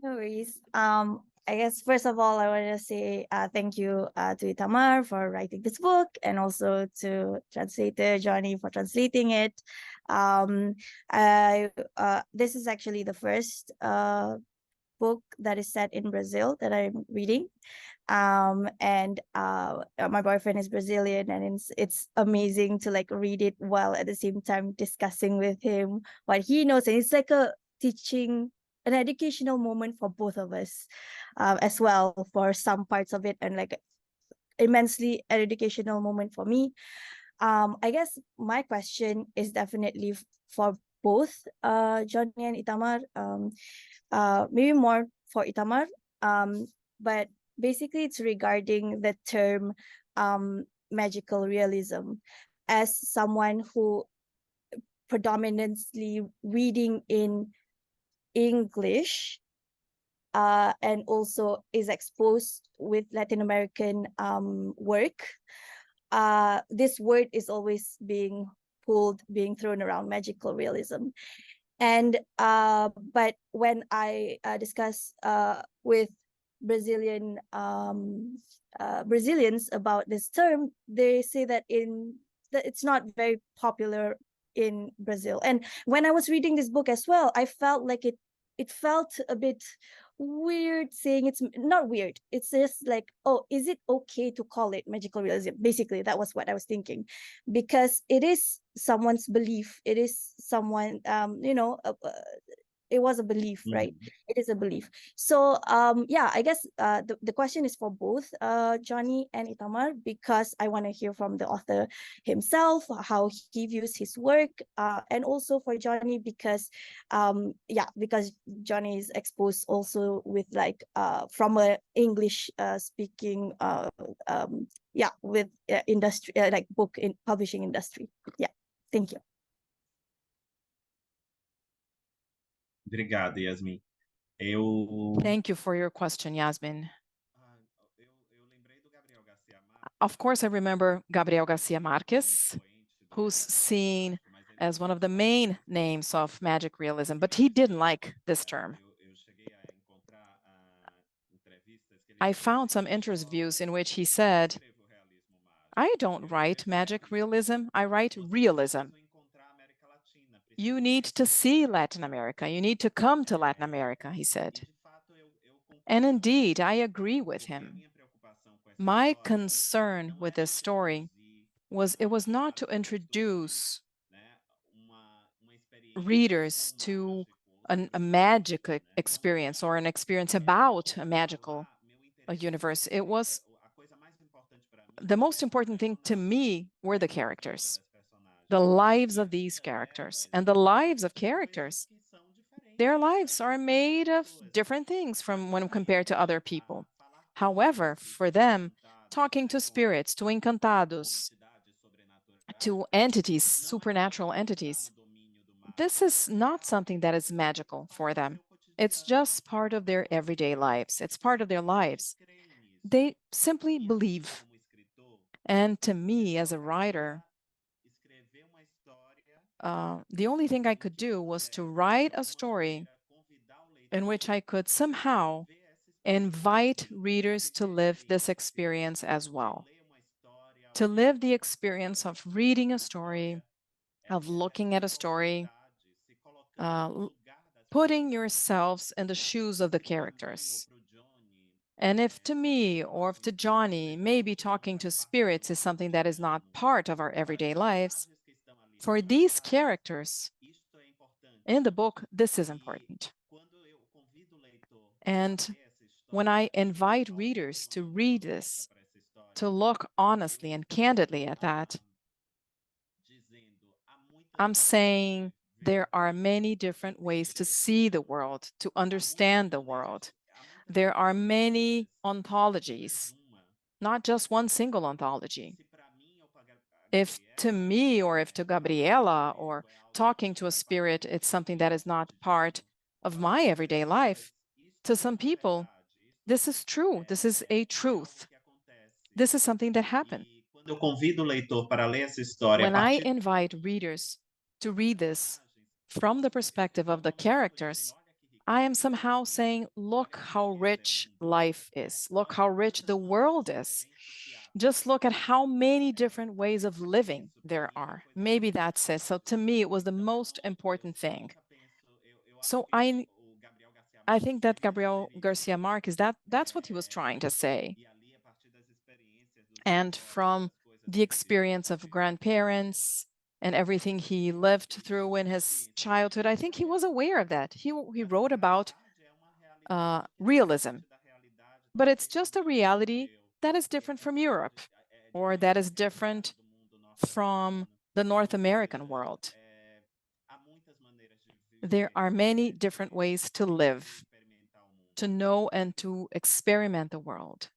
No worries. I guess first of all, I want to say thank you to Itamar for writing this book, and also to translator Johnny for translating it. Um, this is actually the first book that is set in Brazil that I'm reading. And my boyfriend is Brazilian, and it's amazing to like read it while at the same time discussing with him what he knows, and it's like a teaching an educational moment for both of us, as well for some parts of it, and like immensely an educational moment for me. I guess my question is definitely for both Johnny and Itamar. Maybe more for Itamar. But basically it's regarding the term magical realism. As someone who predominantly reading in English, and also is exposed with Latin American work, this word is always being thrown around, magical realism. And but when I discuss with Brazilian Brazilians about this term, they say that that it's not very popular in Brazil. And when I was reading this book as well, I felt like it felt a bit weird saying it's not weird. It's just like, oh, is it okay to call it magical realism? Basically, that was what I was thinking, because it is someone's belief. It is someone, it was a belief, right? Mhm. It is a belief. So yeah, I guess the question is for both Johnny and Itamar, because I want to hear from the author himself how he views his work, and also for Johnny because yeah, because Johnny is exposed also with like from a English speaking yeah, with industry, like book in publishing industry. Yeah, thank you. Obrigado, Yasmin. Eu, Thank you for your question, Yasmin. eu lembrei do Gabriel Garcia Of course, I remember Gabriel Garcia como Marquez, expoente who's seen mas ele as one of the não main names of magic realism, but he didn't like this term. eu cheguei a encontrar entrevistas que ele I disse assim, found some interviews in which he said, escrevo realismo mágico. I don't write magic realism, I write realism. Encontrar a América Latina, You need to see Latin America. You need to come to Latin America, he said. de fato eu And concordo, indeed, I agree with porque a him. minha preocupação com essa My história concern with this story was it was not to introduce readers to a magic experience or an experience about a magical universe. It was the most important thing to me were the characters, the lives of these characters, and the lives of characters. Their lives are made of different things from when compared to other people. However, for them, talking to spirits, to encantados, to entities, supernatural entities, this is not something that is magical for them. It's just part of their everyday lives. It's part of their lives. They simply believe. And to me, as a writer, the only thing I could do was to write a story in which I could somehow invite readers to live this experience as well. To live the experience of reading a story, of looking at a story, putting yourselves in the shoes of the characters. And if to me or if to Johnny, maybe talking to spirits is something that is not part of our everyday lives, for these characters in the book, this is important. And when I invite readers to read this, to look honestly and candidly at that, I'm saying there are many different ways to see the world, to understand the world. There are many ontologies, not just one single ontology. If to me or if to Gabriela or talking to a spirit, it's something that is not part of my everyday life, to some people, this is true. This is a truth. This is something that happened. quando eu convido o leitor para ler essa história a When I partir invite readers to read this from the perspective of the characters, I am somehow saying, look how rich life is. Look how rich the world is. Just look at how many different ways of living there are. Maybe that's it. So to me, it was the most important thing. So I think that Gabriel Garcia Marquez, that's what he was trying to say. And from the experience of grandparents and everything he lived through in his childhood, I think he was aware of that. He wrote about realism, but it's just a reality that is different from Europe, or that is different from the North American world. There are many different ways to live, to know and to experiment the world.